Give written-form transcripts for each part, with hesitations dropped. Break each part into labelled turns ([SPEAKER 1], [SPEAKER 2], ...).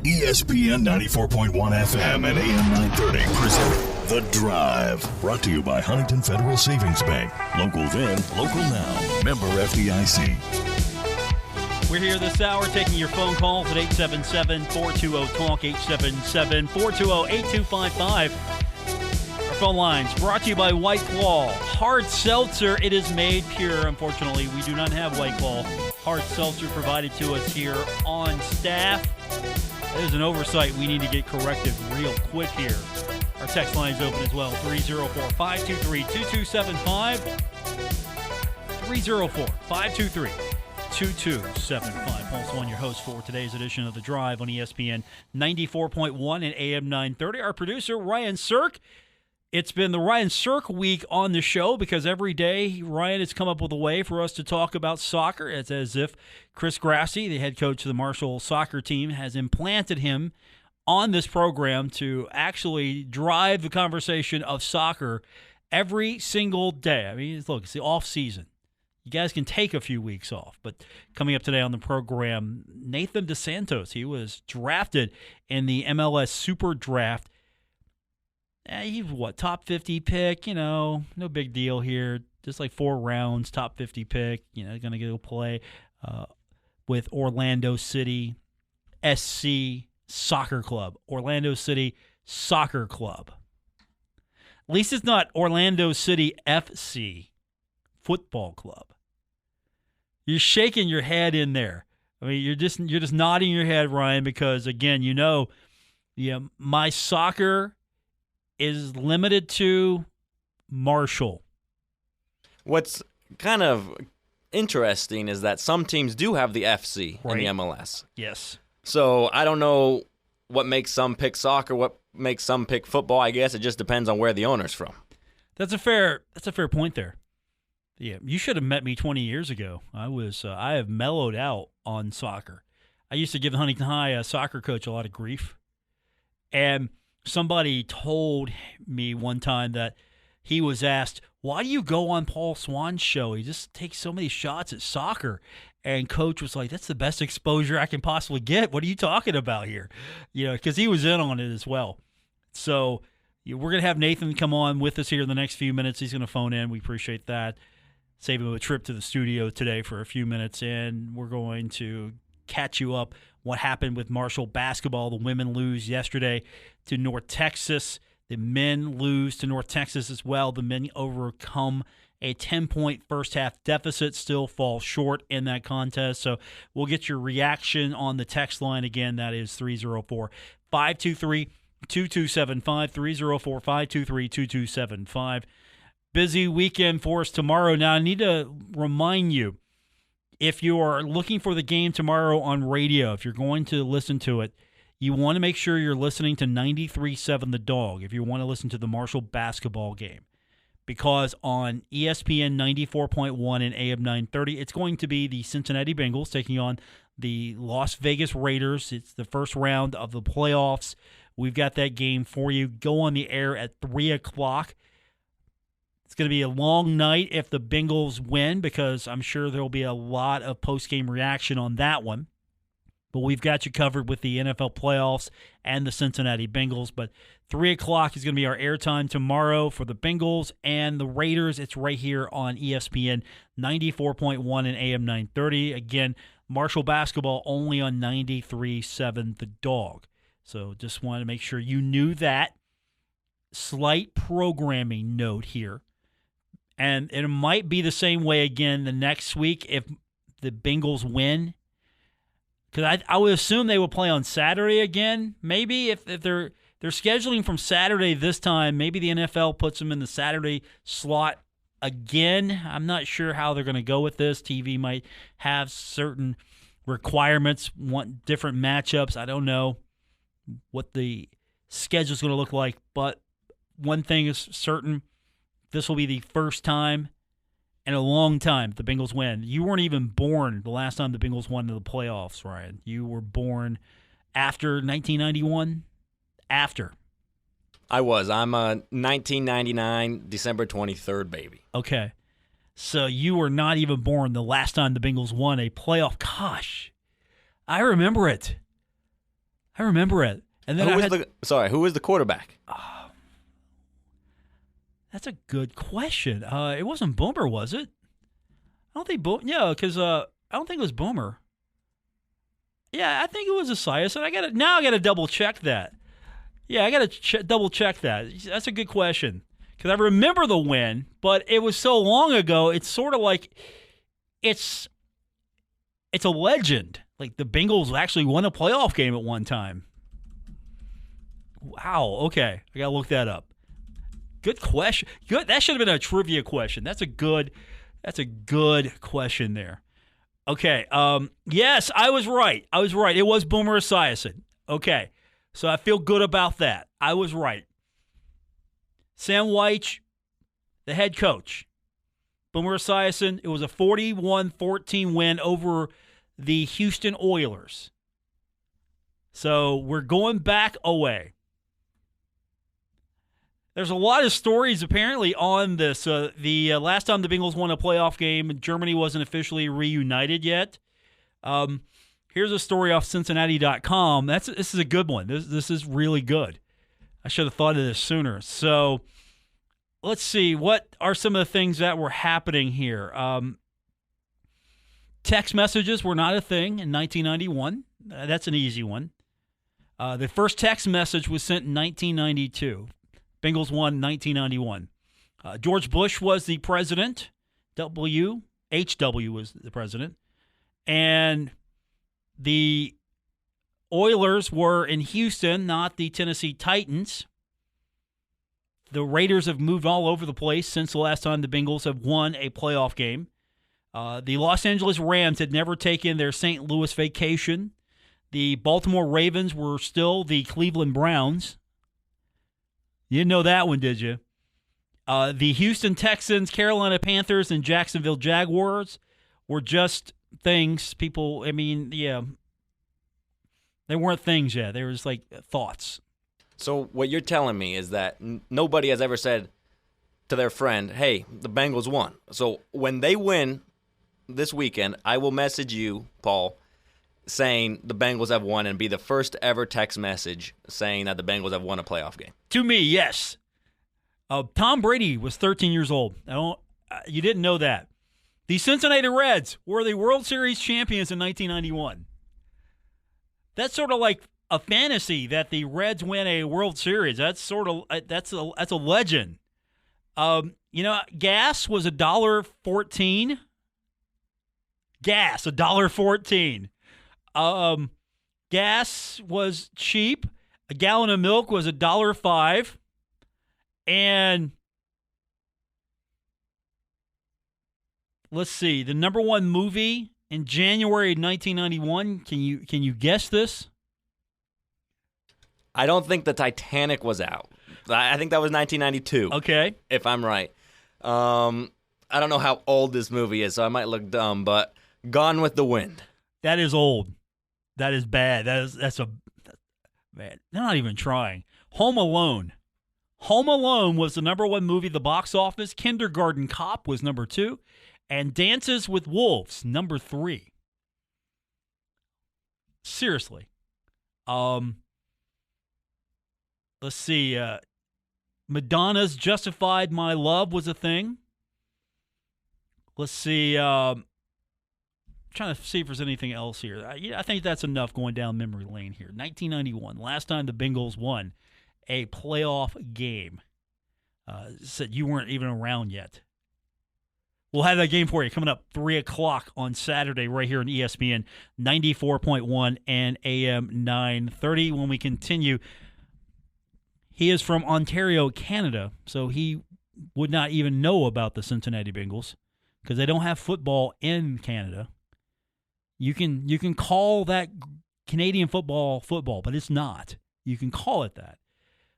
[SPEAKER 1] ESPN 94.1 FM and AM 930 present The Drive. Brought to you by Huntington Federal Savings Bank. Local then, local now. Member FDIC.
[SPEAKER 2] We're here this hour taking your phone calls at 877-420-TALK, 877-420-8255. Our phone lines brought to you by White Claw. Hard seltzer, it is made pure. Unfortunately, we do not have White Claw hard seltzer provided to us here on staff. That is an oversight we need to get corrected real quick here. Our text line is open as well, 304-523-2275. 304-523-2275. Paul Swann, your host for today's edition of The Drive on ESPN 94.1 and AM 930. Our producer, Ryan Sirk. It's been the Ryan Sirk week on the show because every day Ryan has come up with a way for us to talk about soccer. It's as if Chris Grassi, the head coach of the Marshall soccer team, has implanted him on this program to actually drive the conversation of soccer every single day. I mean, look, it's the off season. You guys can take a few weeks off. But coming up today on the program, Nathan Dossantos. He was drafted in the MLS Super Draft. He's top 50 pick, no big deal here. Just like 4 rounds, top 50 pick, going to go play with Orlando City SC Soccer Club. Orlando City Soccer Club. At least it's not Orlando City FC Football Club. You're shaking your head in there. I mean, you're just nodding your head, Ryan, because again, my soccer is limited to Marshall.
[SPEAKER 3] What's kind of interesting is that some teams do have the FC in the MLS.
[SPEAKER 2] Yes.
[SPEAKER 3] So I don't know what makes some pick soccer, what makes some pick football. I guess it just depends on where the owner's from.
[SPEAKER 2] That's a fair point there. Yeah, you should have met me 20 years ago. I have mellowed out on soccer. I used to give the Huntington High soccer coach a lot of grief. And somebody told me one time that he was asked, why do you go on Paul Swann's show? He just takes so many shots at soccer. And coach was like, that's the best exposure I can possibly get. What are you talking about here? Because he was in on it as well. So we're going to have Nathan come on with us here in the next few minutes. He's going to phone in. We appreciate that. Save him a trip to the studio today for a few minutes. And we're going to catch you up what happened with Marshall basketball. The women lose yesterday to North Texas. The men lose to North Texas as well. The men overcome a 10-point first-half deficit, still fall short in that contest. So we'll get your reaction on the text line again. That is 304-523-2275, 304-523-2275. Busy weekend for us tomorrow. Now, I need to remind you, if you are looking for the game tomorrow on radio, if you're going to listen to it, you want to make sure you're listening to 93.7 The Dog if you want to listen to the Marshall basketball game. Because on ESPN 94.1 and AM 930, it's going to be the Cincinnati Bengals taking on the Las Vegas Raiders. It's the first round of the playoffs. We've got that game for you. Go on the air at 3 o'clock. It's going to be a long night if the Bengals win because I'm sure there will be a lot of post-game reaction on that one. But we've got you covered with the NFL playoffs and the Cincinnati Bengals. But 3 o'clock is going to be our airtime tomorrow for the Bengals and the Raiders. It's right here on ESPN 94.1 and AM 930. Again, Marshall basketball only on 93.7 The Dog. So just wanted to make sure you knew that. Slight programming note here. And it might be the same way again the next week if the Bengals win. Because I would assume they will play on Saturday again. Maybe if they're scheduling from Saturday this time, maybe the NFL puts them in the Saturday slot again. I'm not sure how they're going to go with this. TV might have certain requirements, want different matchups. I don't know what the schedule is going to look like. But one thing is certain. This will be the first time in a long time the Bengals win. You weren't even born the last time the Bengals won in the playoffs, Ryan. You were born after 1991? After.
[SPEAKER 3] I was. I'm a 1999 December 23rd baby.
[SPEAKER 2] Okay. So you were not even born the last time the Bengals won a playoff. Gosh, I remember it. I remember it. And then
[SPEAKER 3] who was the quarterback?
[SPEAKER 2] That's a good question. It wasn't Boomer, was it? I don't think Yeah, because I don't think it was Boomer. Yeah, I think it was Esiason. I got to double check that. Yeah, I got to double check that. That's a good question because I remember the win, but it was so long ago. It's sort of like it's a legend. Like the Bengals actually won a playoff game at one time. Wow. Okay, I got to look that up. Good question. Good. That should have been a trivia question. That's a good question there. Okay. Yes, I was right. It was Boomer Esiason. Okay. So I feel good about that. I was right. Sam Wyche, the head coach. Boomer Esiason, it was a 41-14 win over the Houston Oilers. So we're going back away. There's a lot of stories apparently on this. The last time the Bengals won a playoff game, Germany wasn't officially reunited yet. Here's a story off Cincinnati.com. This is a good one. This is really good. I should have thought of this sooner. So let's see. What are some of the things that were happening here? Text messages were not a thing in 1991. That's an easy one. The first text message was sent in 1992. Bengals won 1991. George Bush was the president. H.W. was the president. And the Oilers were in Houston, not the Tennessee Titans. The Raiders have moved all over the place since the last time the Bengals have won a playoff game. The Los Angeles Rams had never taken their St. Louis vacation. The Baltimore Ravens were still the Cleveland Browns. You didn't know that one, did you? The Houston Texans, Carolina Panthers, and Jacksonville Jaguars were just things. People, they weren't things yet. They were just like thoughts.
[SPEAKER 3] So what you're telling me is that nobody has ever said to their friend, hey, the Bengals won. So when they win this weekend, I will message you, Paul, saying the Bengals have won and be the first ever text message saying that the Bengals have won a playoff game.
[SPEAKER 2] To me, yes. Tom Brady was 13 years old. You didn't know that. The Cincinnati Reds were the World Series champions in 1991. That's sort of like a fantasy that the Reds win a World Series. That's a legend. Gas was $1.14. Gas, $1.14. Gas was cheap. A gallon of milk was $1.05. And let's see, the number one movie in January 1991. Can you guess this?
[SPEAKER 3] I don't think the Titanic was out. I think that was 1992.
[SPEAKER 2] Okay.
[SPEAKER 3] If I'm right. I don't know how old this movie is, so I might look dumb, but Gone with the Wind.
[SPEAKER 2] That is old. That is bad. Man, they're not even trying. Home Alone. Home Alone was the number one movie at the box office. Kindergarten Cop was number 2. And Dances with Wolves, number 3. Seriously. Let's see. Madonna's Justified My Love was a thing. Let's see. Trying to see if there's anything else here. I think that's enough going down memory lane here. 1991, last time the Bengals won a playoff game. Said you weren't even around yet. We'll have that game for you coming up 3 o'clock on Saturday right here on ESPN 94.1 and AM 930. When we continue, he is from Ontario, Canada, so he would not even know about the Cincinnati Bengals because they don't have football in Canada. You can call that Canadian football, but it's not. You can call it that.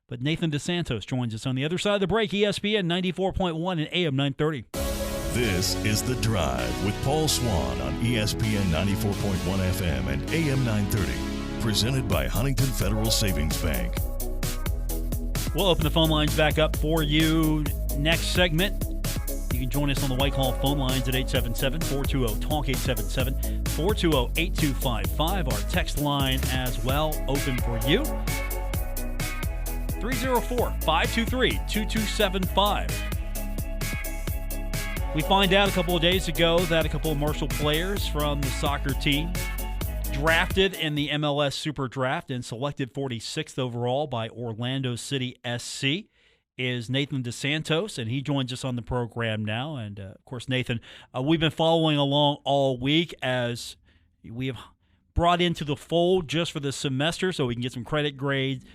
[SPEAKER 2] But Nathan Dossantos joins us on the other side of the break, ESPN 94.1 and AM 930.
[SPEAKER 1] This is The Drive with Paul Swann on ESPN 94.1 FM and AM 930. Presented by Huntington Federal Savings Bank.
[SPEAKER 2] We'll open the phone lines back up for you next segment. You You can join us on the Whitecall phone lines at 877-420-TALK, 877-420-8255. Our text line as well, open for you. 304-523-2275. We find out a couple of days ago that a couple of Marshall players from the soccer team drafted in the MLS Super Draft and selected 46th overall by Orlando City SC is Nathan Dossantos, and he joins us on the program now. And, of course, Nathan, we've been following along all week as we have brought into the fold just for the semester so we can get some credit grades.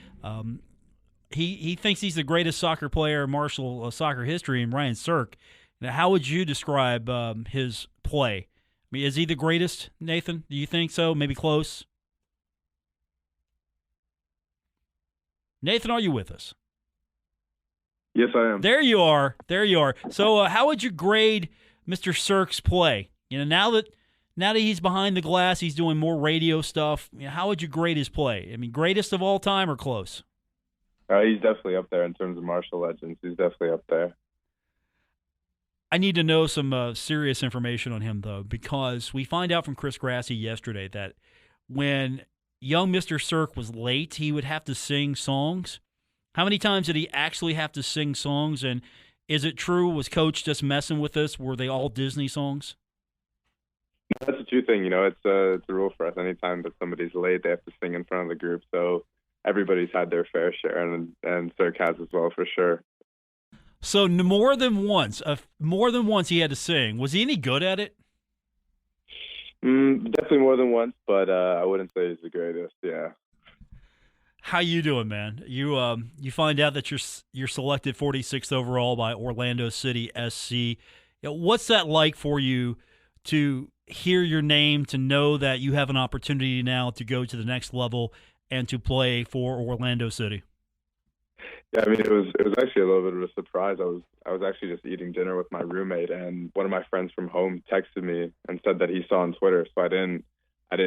[SPEAKER 2] He thinks he's the greatest soccer player in Marshall soccer history in Ryan Sirk. Now, how would you describe his play? I mean, is he the greatest, Nathan? Do you think so? Maybe close? Nathan, are you with us?
[SPEAKER 4] Yes, I am.
[SPEAKER 2] There you are. There you are. So how would you grade Mr. Sirk's play? Now that he's behind the glass, he's doing more radio stuff. How would you grade his play? I mean, greatest of all time or close?
[SPEAKER 4] He's definitely up there in terms of Marshall legends. He's definitely up there.
[SPEAKER 2] I need to know some serious information on him, though, because we find out from Chris Grassi yesterday that when young Mr. Sirk was late, he would have to sing songs. How many times did he actually have to sing songs? And is it true? Was Coach just messing with us? Were they all Disney songs?
[SPEAKER 4] That's a true thing. It's a rule for us. Anytime that somebody's late, they have to sing in front of the group. So everybody's had their fair share, and Sirk has as well, for sure.
[SPEAKER 2] So more than once he had to sing. Was he any good at it?
[SPEAKER 4] Definitely more than once, but I wouldn't say he's the greatest. Yeah.
[SPEAKER 2] How you doing, man? You find out that you're selected 46th overall by Orlando City SC. What's that like for you to hear your name, to know that you have an opportunity now to go to the next level and to play for Orlando City?
[SPEAKER 4] Yeah, I mean, it was actually a little bit of a surprise. I was actually just eating dinner with my roommate, and one of my friends from home texted me and said that he saw on Twitter. So I didn't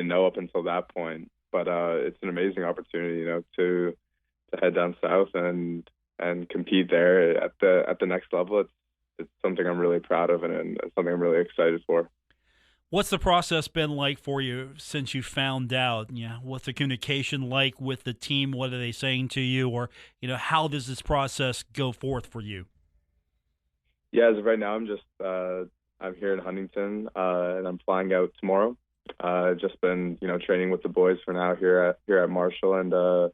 [SPEAKER 4] know up until that point. But it's an amazing opportunity, to head down south and compete there at the next level. It's something I'm really proud of, and something I'm really excited for.
[SPEAKER 2] What's the process been like for you since you found out? What's the communication like with the team? What are they saying to you? Or, how does this process go forth for you?
[SPEAKER 4] Yeah, as of right now, I'm here in Huntington, and I'm flying out tomorrow. Just been, training with the boys for now here at Marshall, and going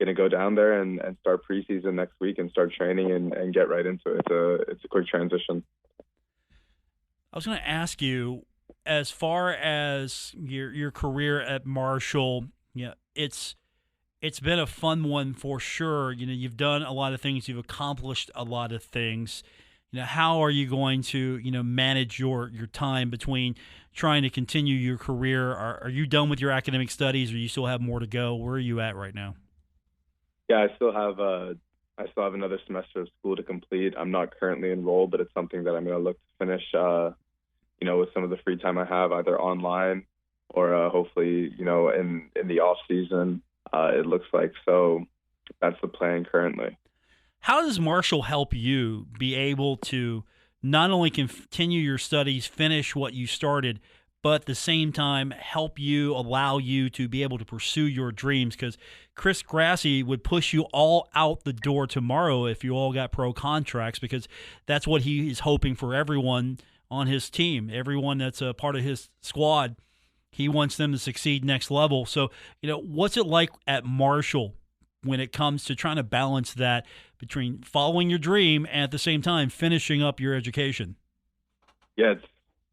[SPEAKER 4] to go down there and start preseason next week and start training and get right into it. It's a quick transition.
[SPEAKER 2] I was going to ask you, as far as your career at Marshall, it's been a fun one for sure. You've done a lot of things, you've accomplished a lot of things. How are you going to manage your time between trying to continue your career? Are you done with your academic studies, or you still have more to go? Where are you at right now?
[SPEAKER 4] Yeah, I still have another semester of school to complete. I'm not currently enrolled, but it's something that I'm going to look to finish. With some of the free time I have, either online or hopefully, in the off season. It looks like so. That's the plan currently.
[SPEAKER 2] How does Marshall help you be able to not only continue your studies, finish what you started, but at the same time allow you to be able to pursue your dreams? Because Chris Grassi would push you all out the door tomorrow if you all got pro contracts, because that's what he is hoping for everyone on his team, everyone that's a part of his squad. He wants them to succeed next level. So, what's it like at Marshall when it comes to trying to balance that between following your dream and at the same time finishing up your education?
[SPEAKER 4] Yeah,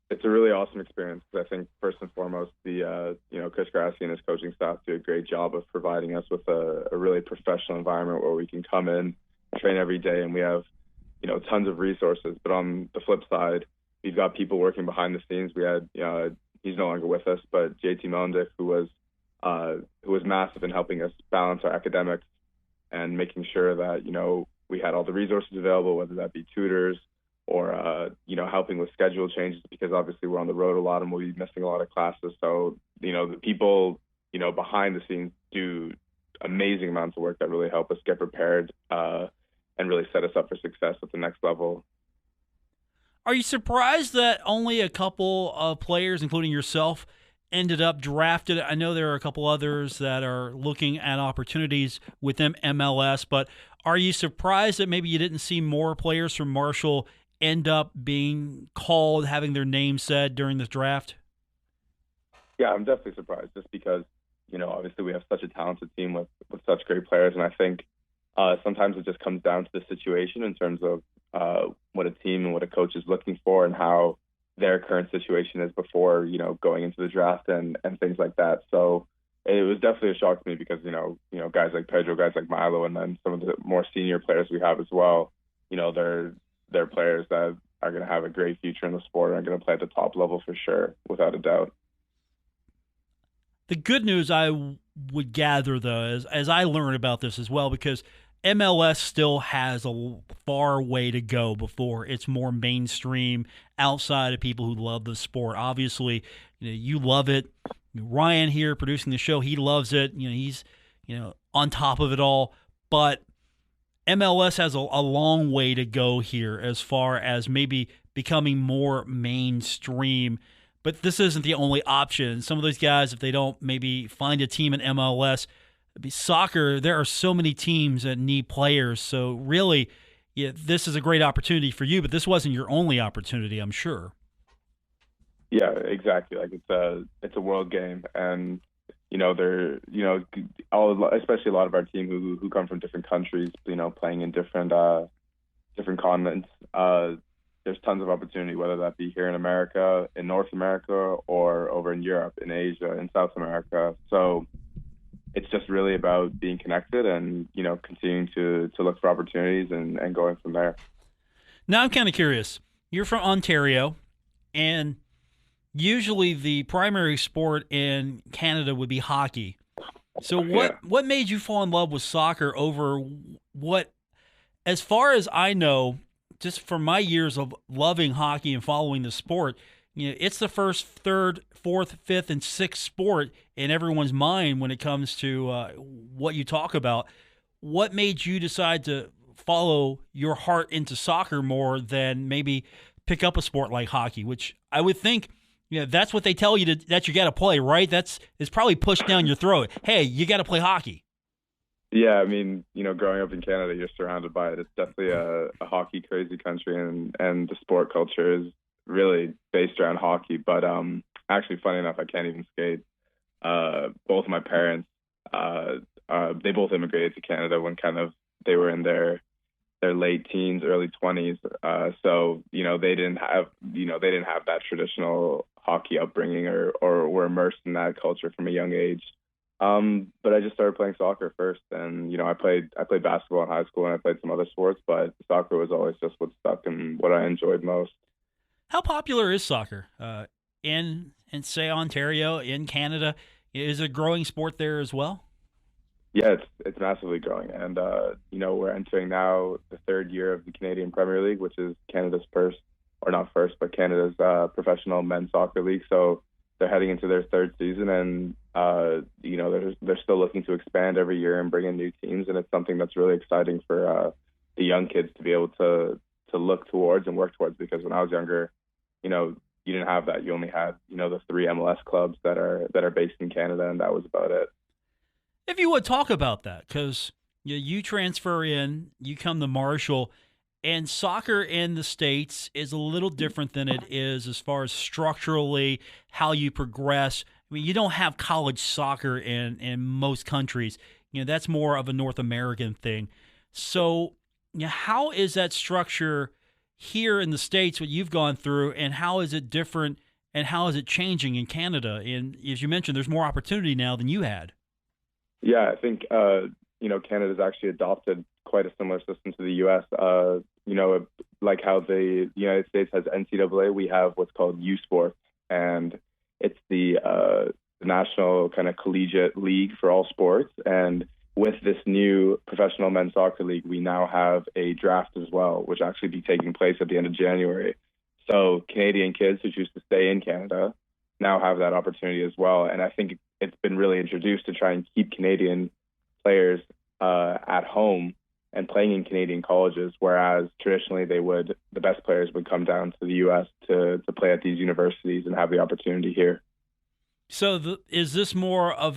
[SPEAKER 4] it's a really awesome experience. I think first and foremost, Chris Grassi and his coaching staff do a great job of providing us with a really professional environment where we can come in, train every day, and we have tons of resources. But on the flip side, we've got people working behind the scenes. We had he's no longer with us, but JT Melnick, who was massive in helping us balance our academics and making sure that, we had all the resources available, whether that be tutors or, helping with schedule changes, because obviously we're on the road a lot and we'll be missing a lot of classes. So, the people, behind the scenes do amazing amounts of work that really help us get prepared and really set us up for success at the next level.
[SPEAKER 2] Are you surprised that only a couple of players, including yourself, ended up drafted? I know there are a couple others that are looking at opportunities within MLS, but are you surprised that maybe you didn't see more players from Marshall end up being called, having their name said during this draft?
[SPEAKER 4] Yeah, I'm definitely surprised just because, obviously we have such a talented team with such great players. And I think sometimes it just comes down to the situation in terms of what a team and what a coach is looking for and how their current situation is before, going into the draft and things like that. So it was definitely a shock to me because, guys like Pedro, guys like Milo, and then some of the more senior players we have as well, they're players that are going to have a great future in the sport and are going to play at the top level for sure, without a doubt.
[SPEAKER 2] The good news I would gather, though, is as I learned about this as well, because MLS still has a far way to go before it's more mainstream outside of people who love the sport. Obviously, you love it. Ryan here producing the show, he loves it. He's on top of it all. But MLS has a long way to go here as far as maybe becoming more mainstream. But this isn't the only option. Some of those guys, if they don't maybe find a team in MLS, soccer, there are so many teams that need players. So really, this is a great opportunity for you, but this wasn't your only opportunity, I'm sure.
[SPEAKER 4] Yeah, exactly. Like it's a world game, and especially a lot of our team who come from different countries, playing in different continents. There's tons of opportunity, whether that be here in America, in North America, or over in Europe, in Asia, in South America. So it's just really about being connected and, continuing to look for opportunities and going from there.
[SPEAKER 2] Now, I'm kind of curious. You're from Ontario, and usually the primary sport in Canada would be hockey. So what made you fall in love with soccer over what, as far as I know, just from my years of loving hockey and following the sport, it's the first, third, fourth, fifth, and sixth sport in everyone's mind when it comes to what you talk about. What made you decide to follow your heart into soccer more than maybe pick up a sport like hockey, which I would think, that's what they tell you that you got to play, right? It's probably pushed down your throat. Hey, you got to play hockey.
[SPEAKER 4] Yeah, I mean, growing up in Canada, you're surrounded by it. It's definitely a hockey crazy country, and the sport culture is really based around hockey. But actually, funny enough, I can't even skate. Both of my parents, they both immigrated to Canada when kind of they were in their late teens, early 20s. So they didn't have that traditional hockey upbringing or were immersed in that culture from a young age. But I just started playing soccer first, and I played basketball in high school, and I played some other sports, but soccer was always just what stuck and what I enjoyed most.
[SPEAKER 2] How popular is soccer in say Ontario, in Canada? Is it a growing sport there as well?
[SPEAKER 4] Yeah, it's massively growing, and we're entering now the third year of the Canadian Premier League, which is Canada's Canada's professional men's soccer league. So they're heading into their third season, and they're still looking to expand every year and bring in new teams, and it's something that's really exciting for the young kids to be able to look towards and work towards. Because when I was younger, you didn't have that. You only had the 3 MLS clubs that are based in Canada, and that was about it.
[SPEAKER 2] If you would talk about that, because you transfer in, you come to Marshall, and soccer in the States is a little different than it is as far as structurally how you progress. I mean, you don't have college soccer in most countries. That's more of a North American thing. So how is that structure here in the States, what you've gone through, and how is it different, and how is it changing in Canada? And as you mentioned, there's more opportunity now than you had.
[SPEAKER 4] Yeah, I think, Canada's actually adopted quite a similar system to the U.S. Like how the United States has NCAA, we have what's called U Sports, and it's the national kind of collegiate league for all sports. And with this new professional men's soccer league, we now have a draft as well, which actually be taking place at the end of January. So Canadian kids who choose to stay in Canada now have that opportunity as well. And I think it's been really introduced to try and keep Canadian players at home and playing in Canadian colleges, whereas traditionally the best players would come down to the U.S. to play at these universities and have the opportunity here.
[SPEAKER 2] So is this more of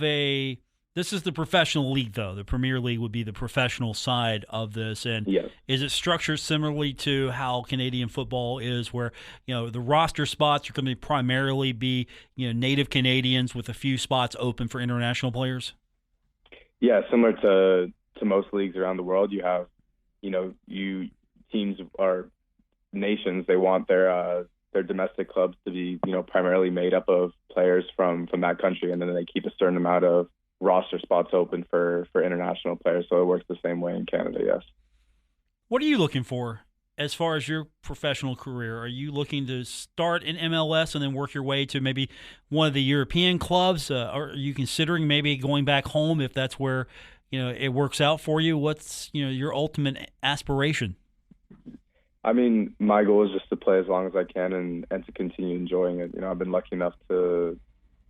[SPEAKER 2] this is the professional league, though? The Premier League would be the professional side of this. And
[SPEAKER 4] Yes.
[SPEAKER 2] is it structured similarly to how Canadian football is, where, the roster spots are going to primarily be, native Canadians with a few spots open for international players?
[SPEAKER 4] Yeah, similar to most leagues around the world, you have, teams or nations, they want their domestic clubs to be, primarily made up of players from that country, and then they keep a certain amount of roster spots open for international players. So it works the same way in Canada, yes.
[SPEAKER 2] What are you looking for as far as your professional career? Are you looking to start in MLS and then work your way to maybe one of the European clubs? Or are you considering maybe going back home if that's where it works out for you? What's your ultimate aspiration?
[SPEAKER 4] I mean, my goal is just to play as long as I can and to continue enjoying it. I've been lucky enough to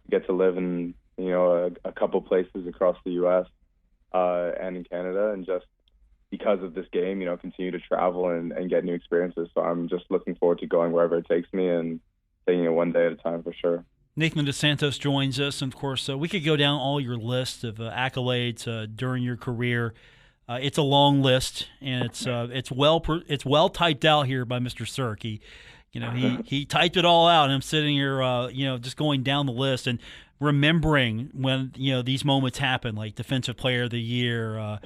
[SPEAKER 4] get to live in a couple places across the U.S. And in Canada, and just because of this game, continue to travel and get new experiences. So I'm just looking forward to going wherever it takes me and taking it one day at a time for sure.
[SPEAKER 2] Nathan Dossantos joins us, and of course, we could go down all your list of accolades during your career. It's a long list, and it's well typed out here by Mr. Sirk. He typed it all out, and I'm sitting here, just going down the list and remembering when these moments happen, like Defensive Player of the Year,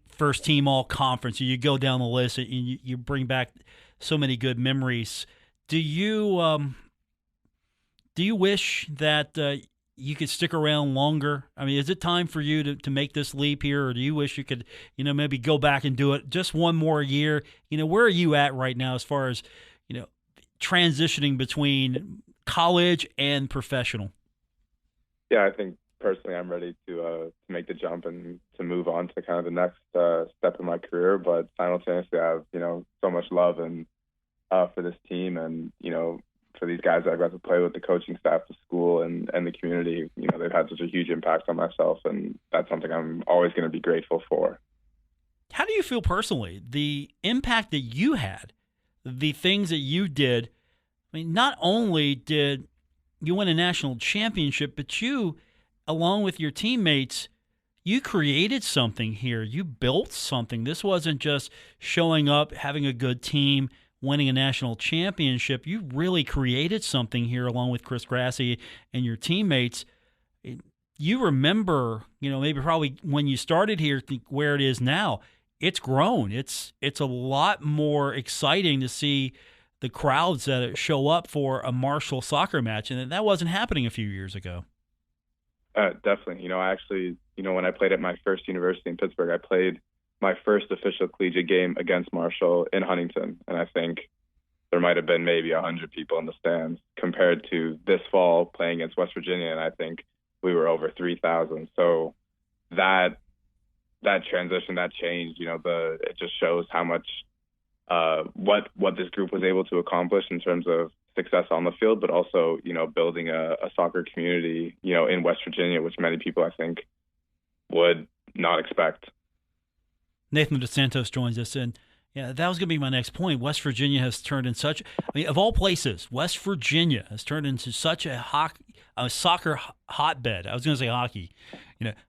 [SPEAKER 2] first team all conference. You go down the list and you bring back so many good memories. Do you wish that you could stick around longer? I mean, is it time for you to make this leap here, or do you wish you could maybe go back and do it just one more year? Where are you at right now as far as transitioning between college and professional?
[SPEAKER 4] Yeah, I think personally I'm ready to make the jump and to move on to kind of the next step in my career. But simultaneously, I have so much love and for this team and for these guys that I've got to play with, the coaching staff, the school, and the community. They've had such a huge impact on myself, and that's something I'm always going to be grateful for.
[SPEAKER 2] How do you feel personally? The impact that you had, the things that you did. I mean, not only did you win a national championship, but you, along with your teammates, you created something here. You built something. This wasn't just showing up, having a good team, winning a national championship. You really created something here along with Chris Grassi and your teammates. You remember, maybe probably when you started here, where it is now. It's grown. It's a lot more exciting to see the crowds that show up for a Marshall soccer match, and that wasn't happening a few years ago.
[SPEAKER 4] Definitely. I actually, when I played at my first university in Pittsburgh, I played my first official collegiate game against Marshall in Huntington, and I think there might have been maybe 100 people in the stands compared to this fall playing against West Virginia, and I think we were over 3,000. So that transition, that change, it just shows how much what this group was able to accomplish in terms of success on the field, but also, building a soccer community, in West Virginia, which many people, I think, would not expect.
[SPEAKER 2] Nathan Dossantos joins us, and that was going to be my next point. West Virginia has turned in of all places, West Virginia has turned into such a soccer hotbed. I was going to say hockey.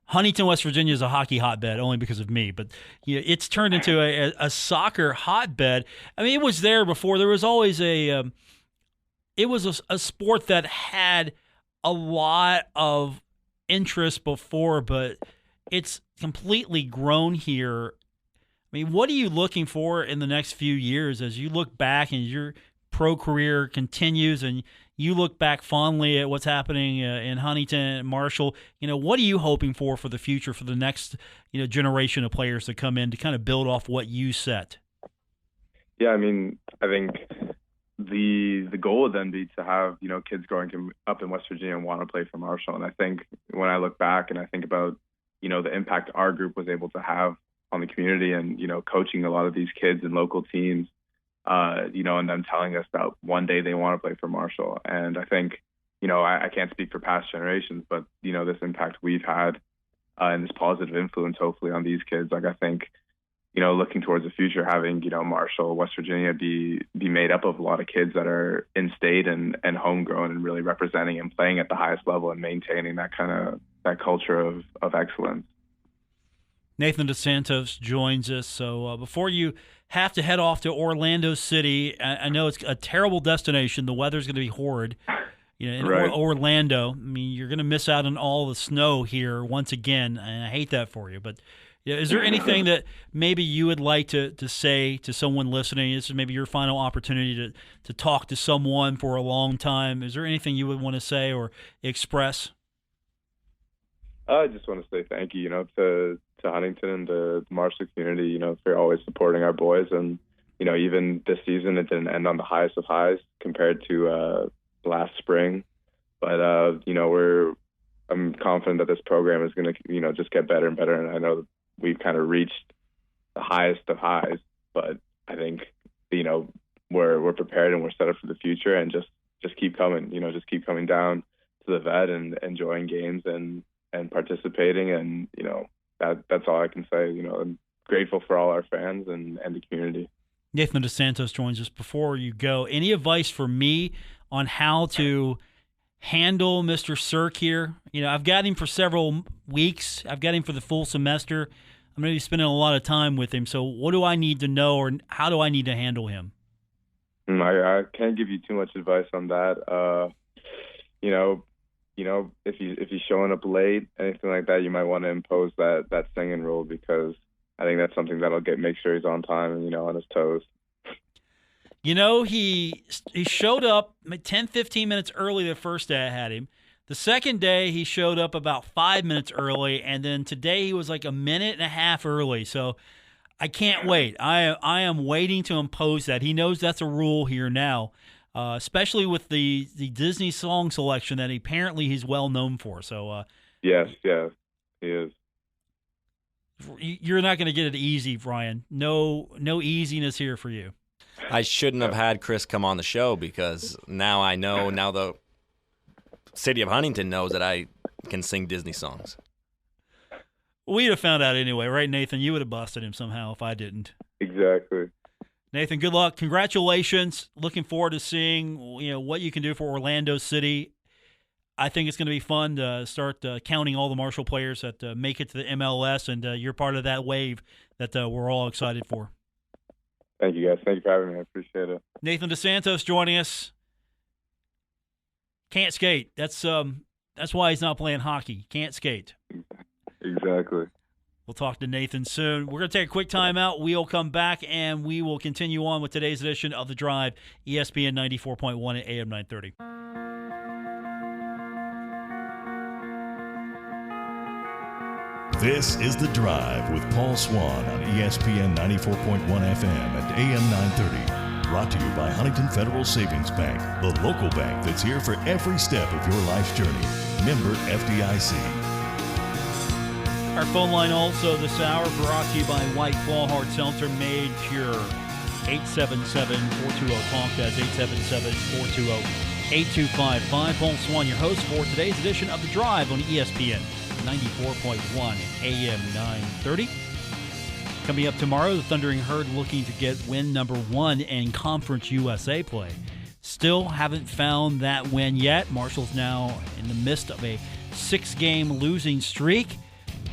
[SPEAKER 2] Huntington, West Virginia is a hockey hotbed only because of me, but it's turned into a soccer hotbed. I mean, it was there before. There was always a sport that had a lot of interest before, but it's completely grown here. I mean, what are you looking for in the next few years as you look back and your pro career continues and you look back fondly at what's happening in Huntington and Marshall? What are you hoping for the future, for the next generation of players to come in to kind of build off what you set?
[SPEAKER 4] Yeah, I mean, I think the goal would then be to have kids growing up in West Virginia and want to play for Marshall. And I think when I look back and I think about the impact our group was able to have on the community and coaching a lot of these kids and local teams, and them telling us that one day they want to play for Marshall. And I think I can't speak for past generations, but this impact we've had and this positive influence hopefully on these kids, like I think looking towards the future, having, Marshall, West Virginia be made up of a lot of kids that are in state and homegrown and really representing and playing at the highest level and maintaining that culture of excellence.
[SPEAKER 2] Nathan Dossantos joins us. So before you have to head off to Orlando City, I know it's a terrible destination. The weather's going to be horrid. In
[SPEAKER 4] Right.
[SPEAKER 2] Orlando, I mean, you're going to miss out on all the snow here once again, and I hate that for you. But is there anything that maybe you would like to say to someone listening? This is maybe your final opportunity to talk to someone for a long time. Is there anything you would want to say or express?
[SPEAKER 4] I just want to say thank you, to Huntington and the Marshall community, for always supporting our boys. And, even this season, it didn't end on the highest of highs compared to last spring. But, I'm confident that this program is going to, just get better and better. And I know that we've kind of reached the highest of highs, but I think, we're prepared and we're set up for the future, and just keep coming, just keep coming down to the vet and enjoying games and participating. And, that's all I can say. I'm grateful for all our fans and the community.
[SPEAKER 2] Nathan Dossantos joins us. Before you go, any advice for me on how to handle Mr. Cirque here? I've got him for several weeks. I've got him for the full semester. I'm going to be spending a lot of time with him. So what do I need to know, or how do I need to handle him?
[SPEAKER 4] I can't give you too much advice on that. If he's showing up late, anything like that, you might want to impose that singing rule, because I think that's something that'll make sure he's on time and, on his toes.
[SPEAKER 2] He showed up 10, 15 minutes early the first day I had him. The second day he showed up about 5 minutes early, and then today he was like a minute and a half early. So I can't wait. I am waiting to impose that. He knows that's a rule here now, especially with the Disney song selection that apparently he's well known for. So
[SPEAKER 4] yes, he is.
[SPEAKER 2] You're not going to get it easy, Brian. No easiness here for you.
[SPEAKER 3] I shouldn't have had Chris come on the show, because now I know, now the city of Huntington knows that I can sing Disney songs.
[SPEAKER 2] We'd have found out anyway, right, Nathan? You would have busted him somehow if I didn't.
[SPEAKER 4] Exactly.
[SPEAKER 2] Nathan, good luck. Congratulations. Looking forward to seeing what you can do for Orlando City. I think it's going to be fun to start counting all the Marshall players that make it to the MLS, and you're part of that wave that we're all excited for.
[SPEAKER 4] Thank you, guys. Thank you for having me. I appreciate it.
[SPEAKER 2] Nathan Dossantos joining us. Can't skate. That's why he's not playing hockey. Can't skate.
[SPEAKER 4] Exactly.
[SPEAKER 2] We'll talk to Nathan soon. We're going to take a quick timeout. We'll come back, and we will continue on with today's edition of The Drive, ESPN 94.1 at AM 930.
[SPEAKER 1] This is The Drive with Paul Swann on ESPN 94.1 FM and AM 930. Brought to you by Huntington Federal Savings Bank, the local bank that's here for every step of your life's journey. Member FDIC.
[SPEAKER 2] Our phone line also this hour brought to you by White Claw Hard Seltzer, made pure. 877-420-TALK. That's 877-420-8255. Paul Swann, your host for today's edition of The Drive on ESPN 94.1 AM 930. Coming up tomorrow, the Thundering Herd looking to get win number 1 in Conference USA play. Still haven't found that win yet. Marshall's now in the midst of a 6-game losing streak.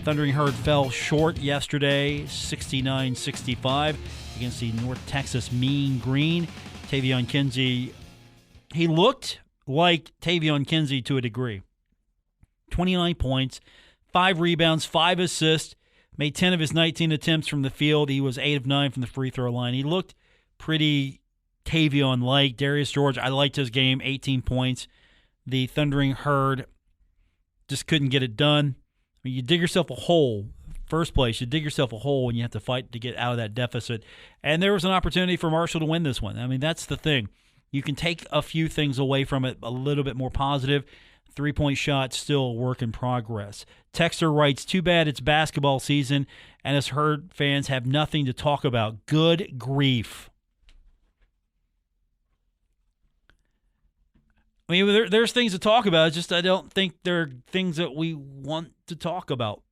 [SPEAKER 2] Thundering Herd fell short yesterday, 69-65 against the North Texas Mean Green. Tavion Kinsey, he looked like Tavion Kinsey to a degree. 29 points, 5 rebounds, 5 assists, made 10 of his 19 attempts from the field. He was 8 of 9 from the free throw line. He looked pretty Tavion-like. Darius George, I liked his game, 18 points. The Thundering Herd just couldn't get it done. I mean, you dig yourself a hole. First place, you dig yourself a hole and you have to fight to get out of that deficit. And there was an opportunity for Marshall to win this one. I mean, that's the thing. You can take a few things away from it, a little bit more positive. 3-point shot, still a work in progress. Texter writes, too bad it's basketball season and us Herd fans have nothing to talk about. Good grief. I mean, there's things to talk about. It's just I don't think they're things that we want to talk about.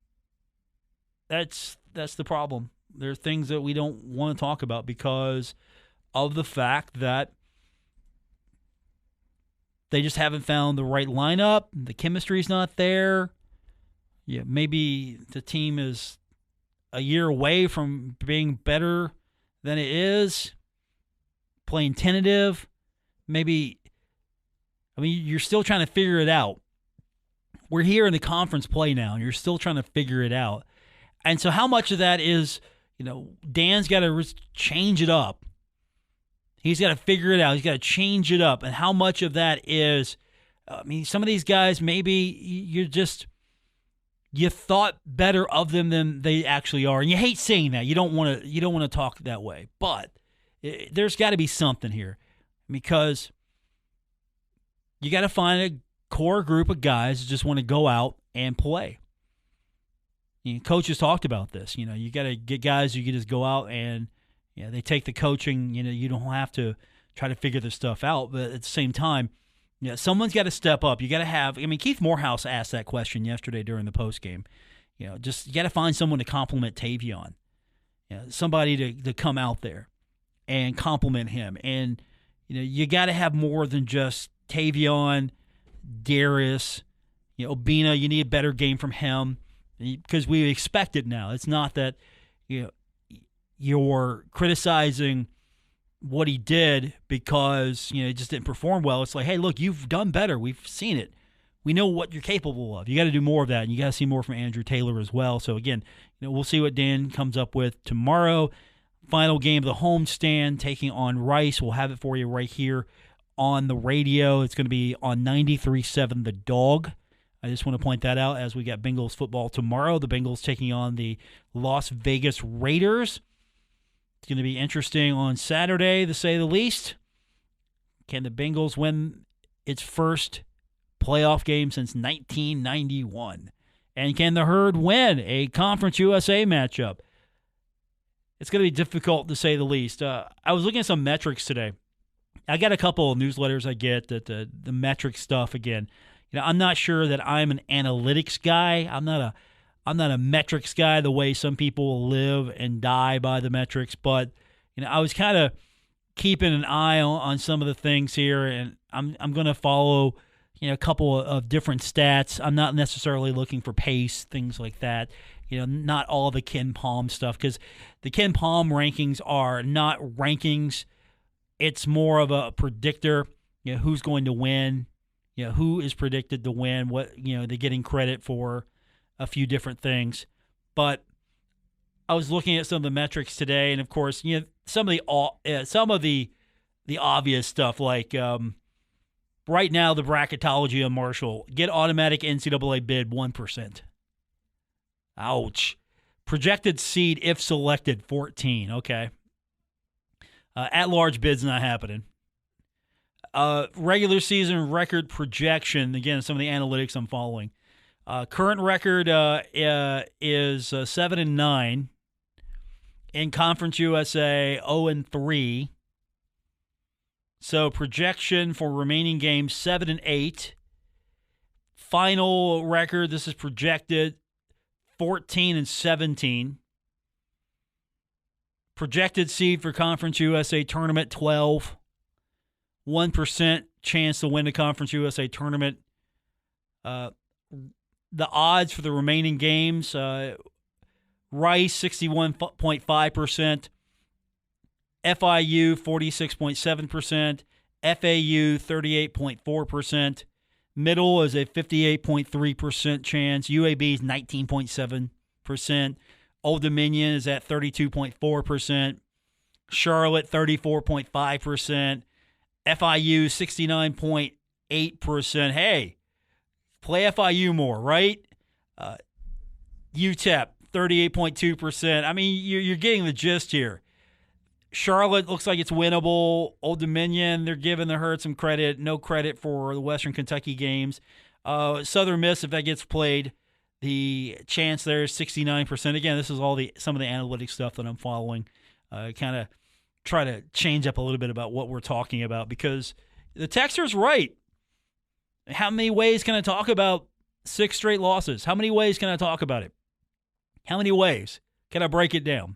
[SPEAKER 2] That's the problem. there are things that we don't want to talk about because of the fact that they just haven't found the right lineup. The chemistry's not there. Yeah, maybe the team is a year away from being better than it is, playing tentative. Maybe, you're still trying to figure it out. We're here in the conference play now, and you're still trying to figure it out. And so how much of that is, Dan's got to change it up. He's got to figure it out. He's got to change it up. And how much of that is, some of these guys, maybe you thought better of them than they actually are. And you hate saying that. You don't want to talk that way. But there's got to be something here, because you got to find a core group of guys that just want to go out and play. Coaches talked about this. You got to get guys who can just go out and they take the coaching. You don't have to try to figure this stuff out. But at the same time, someone's got to step up. You got to have. Keith Morehouse asked that question yesterday during the postgame. You got to find someone to compliment Tavion. Somebody to come out there and compliment him. And you got to have more than just Tavion, Darius, Obina. You need a better game from him, because we expect it now. It's not that you're criticizing what he did because he just didn't perform well. It's like, hey, look, you've done better. We've seen it. We know what you're capable of. You got to do more of that, and you got to see more from Andrew Taylor as well. So again, we'll see what Dan comes up with tomorrow. Final game of the homestand, taking on Rice. We'll have it for you right here on the radio. It's going to be on 93.7 The Dog. I just want to point that out as we got Bengals football tomorrow. The Bengals taking on the Las Vegas Raiders. It's going to be interesting on Saturday, to say the least. Can the Bengals win its first playoff game since 1991? And can the Herd win a Conference USA matchup? It's going to be difficult, to say the least. I was looking at some metrics today. I got a couple of newsletters I get that the metric stuff again. I'm not sure that I'm an analytics guy. I'm not a metrics guy the way some people live and die by the metrics, but I was kind of keeping an eye on some of the things here, and I'm going to follow a couple of different stats. I'm not necessarily looking for pace, things like that. Not all the Ken Palm stuff, because the Ken Palm rankings are not rankings. It's more of a predictor, who's going to win, who is predicted to win, what, they're getting credit for a few different things. But I was looking at some of the metrics today, and of course, some of the obvious stuff, like right now the bracketology on Marshall, get automatic NCAA bid 1%. Ouch. Projected seed if selected 14. Okay. At-large bid's not happening. Regular season record projection, again, some of the analytics I'm following. Current record is 7-9. In Conference USA, 0-3. So projection for remaining games, 7-8. Final record, this is projected, 14-17. Projected seed for Conference USA tournament, 12. 1% chance to win the Conference USA tournament. The odds for the remaining games, Rice, 61.5%. FIU, 46.7%. FAU, 38.4%. Middle is a 58.3% chance. UAB is 19.7%. Old Dominion is at 32.4%. Charlotte, 34.5%. FIU, 69.8%. Hey, play FIU more, right? UTEP, 38.2%. You're getting the gist here. Charlotte looks like it's winnable. Old Dominion, they're giving the Herd some credit. No credit for the Western Kentucky games. Southern Miss, if that gets played, the chance there is 69%. Again, this is some of the analytic stuff that I'm following. Kind of try to change up a little bit about what we're talking about, because the texter's right. How many ways can I talk about 6 straight losses? How many ways can I talk about it? How many ways can I break it down?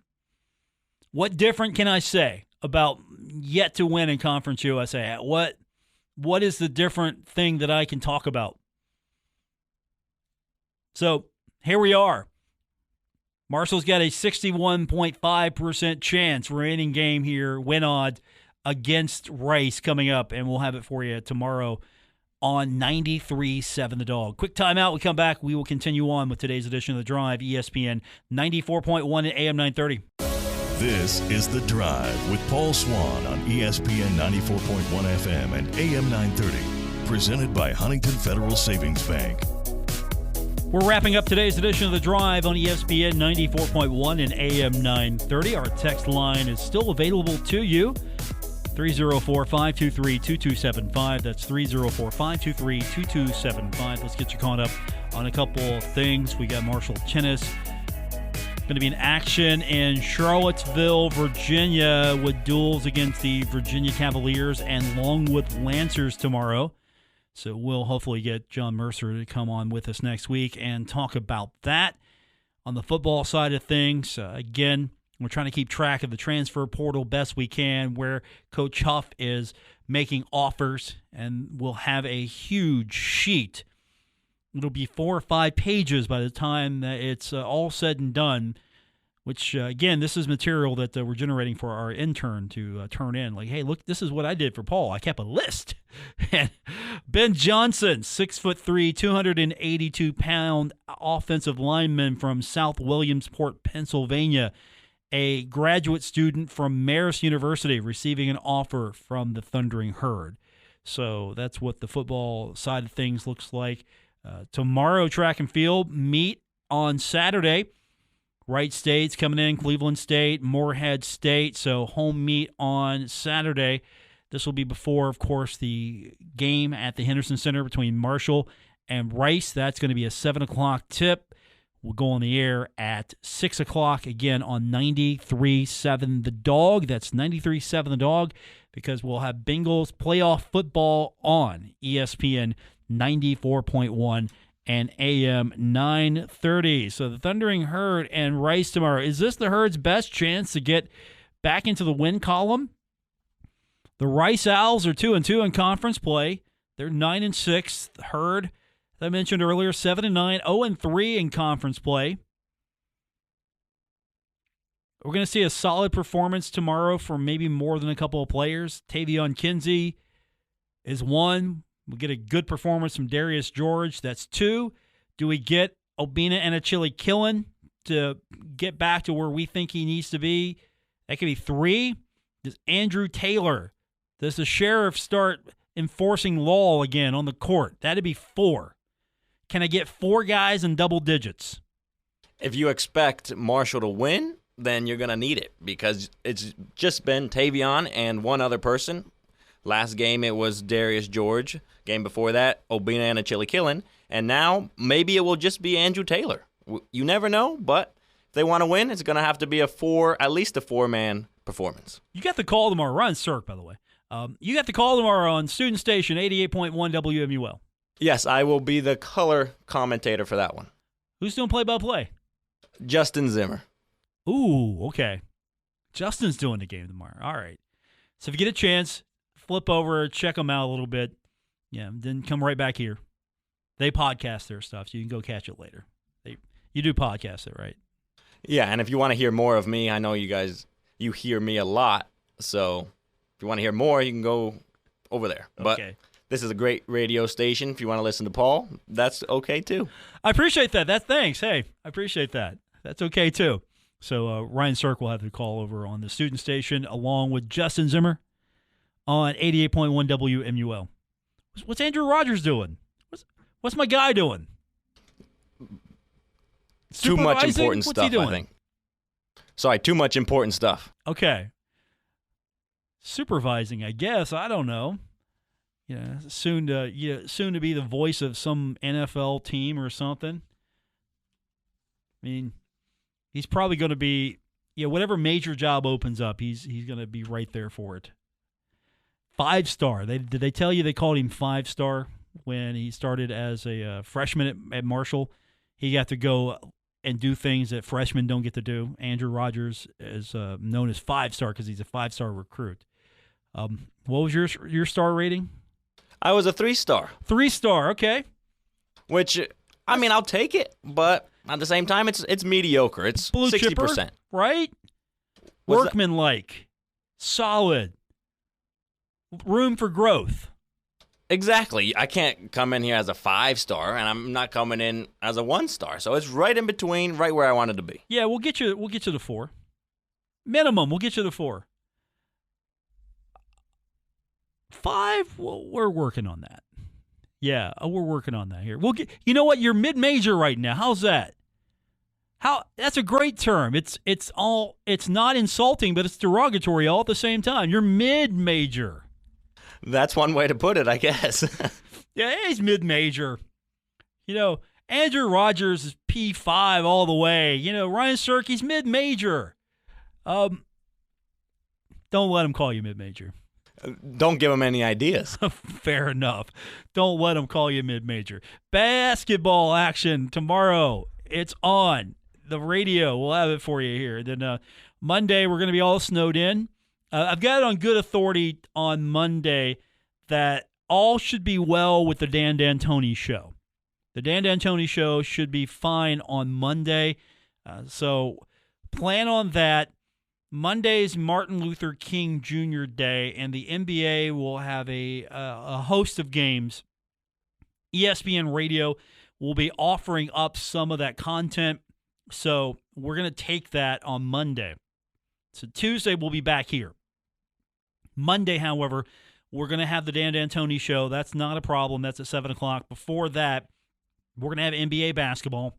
[SPEAKER 2] What different can I say about yet to win in Conference USA? What is the different thing that I can talk about? So here we are. Marshall's got a 61.5% chance remaining game here, win odd, against Rice coming up, and we'll have it for you tomorrow on 93.7 The Dog. Quick timeout. We come back. We will continue on with today's edition of The Drive, ESPN 94.1 and AM 930.
[SPEAKER 1] This is The Drive with Paul Swann on ESPN 94.1 FM and AM 930. Presented by Huntington Federal Savings Bank.
[SPEAKER 2] We're wrapping up today's edition of The Drive on ESPN 94.1 and AM 930. Our text line is still available to you. 304-523-2275. That's 304-523-2275. Let's get you caught up on a couple of things. We got Marshall tennis going to be in action in Charlottesville, Virginia, with duels against the Virginia Cavaliers and Longwood Lancers tomorrow. So we'll hopefully get John Mercer to come on with us next week and talk about that. On the football side of things, again, we're trying to keep track of the transfer portal best we can, where Coach Huff is making offers, and we'll have a huge sheet. It'll be 4 or 5 pages by the time that it's all said and done, which, again, this is material that we're generating for our intern to turn in. Like, hey, look, this is what I did for Paul. I kept a list. And Ben Johnson, 6'3", 282-pound offensive lineman from South Williamsport, Pennsylvania, a graduate student from Marist University, receiving an offer from the Thundering Herd. So that's what the football side of things looks like. Tomorrow, track and field meet on Saturday. Wright State's coming in, Cleveland State, Morehead State. So home meet on Saturday. This will be before, of course, the game at the Henderson Center between Marshall and Rice. That's going to be a 7 o'clock tip. We'll go on the air at 6 o'clock again on 93.7 The Dog. That's 93.7 The Dog, because we'll have Bengals playoff football on ESPN 94.1 and AM 930. So the Thundering Herd and Rice tomorrow. Is this the Herd's best chance to get back into the win column? The Rice Owls are 2-2 in conference play. They're 9-6. The Herd, as I mentioned earlier, 7-9, 0-3 in conference play. We're going to see a solid performance tomorrow from maybe more than a couple of players. Tavion Kinsey is 1. We'll get a good performance from Darius George. That's 2. Do we get Obina and Achille Killen to get back to where we think he needs to be? That could be 3. Does Andrew Taylor, does the sheriff start enforcing law again on the court? That'd be 4. Can I get 4 guys in double digits?
[SPEAKER 3] If you expect Marshall to win, then you're going to need it, because it's just been Tavion and one other person. Last game, it was Darius George. Game before that, Obina and Achille Killen. And now, maybe it will just be Andrew Taylor. You never know, but if they want to win, it's going to have to be at least a 4-man performance.
[SPEAKER 2] You got the call tomorrow. Ryan Cirque, by the way. You got the call tomorrow on Student Station 88.1 WMUL.
[SPEAKER 3] Yes, I will be the color commentator for that one.
[SPEAKER 2] Who's doing play-by-play?
[SPEAKER 3] Justin Zimmer.
[SPEAKER 2] Ooh, okay. Justin's doing the game tomorrow. All right. So if you get a chance, flip over, check them out a little bit. Yeah, then come right back here. They podcast their stuff, so you can go catch it later. You do podcast it, right?
[SPEAKER 3] Yeah, and if you want to hear more of me, I know you hear me a lot. So if you want to hear more, you can go over there.
[SPEAKER 2] Okay.
[SPEAKER 3] But this is a great radio station. If you want to listen to Paul, that's okay too.
[SPEAKER 2] I appreciate that. Thanks. Hey, I appreciate that. That's okay too. So Ryan Cirque will have the call over on the Student Station along with Justin Zimmer on 88.1 WMUL. What's Andrew Rogers doing? What's my guy doing?
[SPEAKER 3] Too much important
[SPEAKER 2] What's
[SPEAKER 3] stuff,
[SPEAKER 2] he doing?
[SPEAKER 3] I think. Sorry, too much important stuff.
[SPEAKER 2] Okay. Supervising, I guess. I don't know. Yeah, soon to be the voice of some NFL team or something. I mean, he's probably going to be, whatever major job opens up, he's going to be right there for it. 5-star. Did they tell you they called him 5-star when he started as a freshman at Marshall? He got to go and do things that freshmen don't get to do. Andrew Rogers is known as 5-star because he's a 5-star recruit. What was your star rating?
[SPEAKER 3] I was a 3-star.
[SPEAKER 2] 3-star, okay.
[SPEAKER 3] Which, I mean, I'll take it, but at the same time, it's mediocre. It's
[SPEAKER 2] Blue
[SPEAKER 3] 60%.
[SPEAKER 2] Chipper, right? Workmanlike, solid, room for growth.
[SPEAKER 3] Exactly. I can't come in here as a 5-star, and I'm not coming in as a 1-star. So it's right in between, right where I wanted to be.
[SPEAKER 2] Yeah, we'll get you to 4. Minimum, we'll get you to 4. 5, well, we're working on that. Yeah, we're working on that here. We'll get. You know what? You're mid-major right now. How's that? That's a great term. It's not insulting, but it's derogatory all at the same time. You're mid-major.
[SPEAKER 3] That's one way to put it, I guess.
[SPEAKER 2] Yeah, he's mid-major. Andrew Rogers is P5 all the way. Ryan Serkey's mid-major. Don't let him call you mid-major.
[SPEAKER 3] Don't give him any ideas.
[SPEAKER 2] Fair enough. Don't let him call you mid-major. Basketball action tomorrow. It's on the radio. We'll have it for you here. Then Monday, we're going to be all snowed in. I've got it on good authority on Monday that all should be well with the Dan D'Antoni show. The Dan D'Antoni show should be fine on Monday. So plan on that. Monday's Martin Luther King Jr. Day, and the NBA will have a host of games. ESPN Radio will be offering up some of that content, so we're going to take that on Monday. So Tuesday, we'll be back here. Monday, however, we're going to have the Dan D'Antoni show. That's not a problem. That's at 7 o'clock. Before that, we're going to have NBA basketball.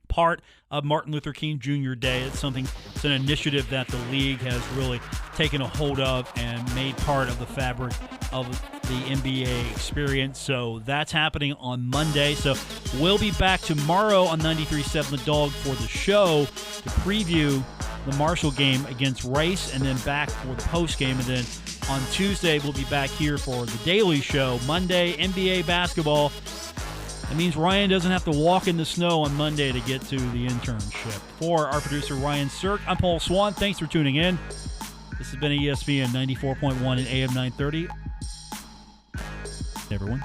[SPEAKER 2] Part of Martin Luther King Jr. Day. It's an initiative that the league has really taken a hold of and made part of the fabric of the NBA experience. So that's happening on Monday. So we'll be back tomorrow on 93.7 The Dog for the show to preview the Marshall game against Rice, and then back for the post game. And then on Tuesday, we'll be back here for the Daily Show. Monday, NBA basketball. That means Ryan doesn't have to walk in the snow on Monday to get to the internship. For our producer, Ryan Sirk, I'm Paul Swann. Thanks for tuning in. This has been ESPN 94.1 and AM 930. Everyone.